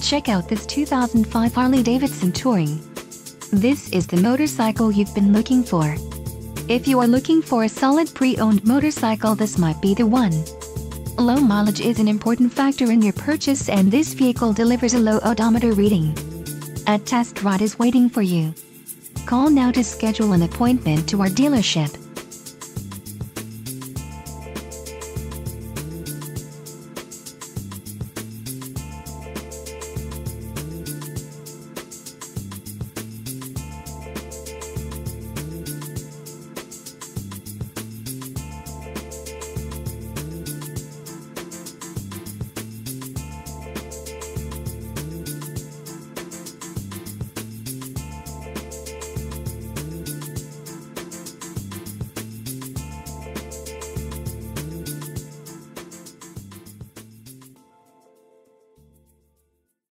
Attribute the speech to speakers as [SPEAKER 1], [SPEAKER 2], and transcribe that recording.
[SPEAKER 1] Check out this 2005 Harley-Davidson Touring. This is the motorcycle you've been looking for. If you are looking for a solid pre-owned motorcycle, this might be the one. Low mileage is an important factor in your purchase, and this vehicle delivers a low odometer reading. A test ride is waiting for you. Call now to schedule an appointment to our dealership.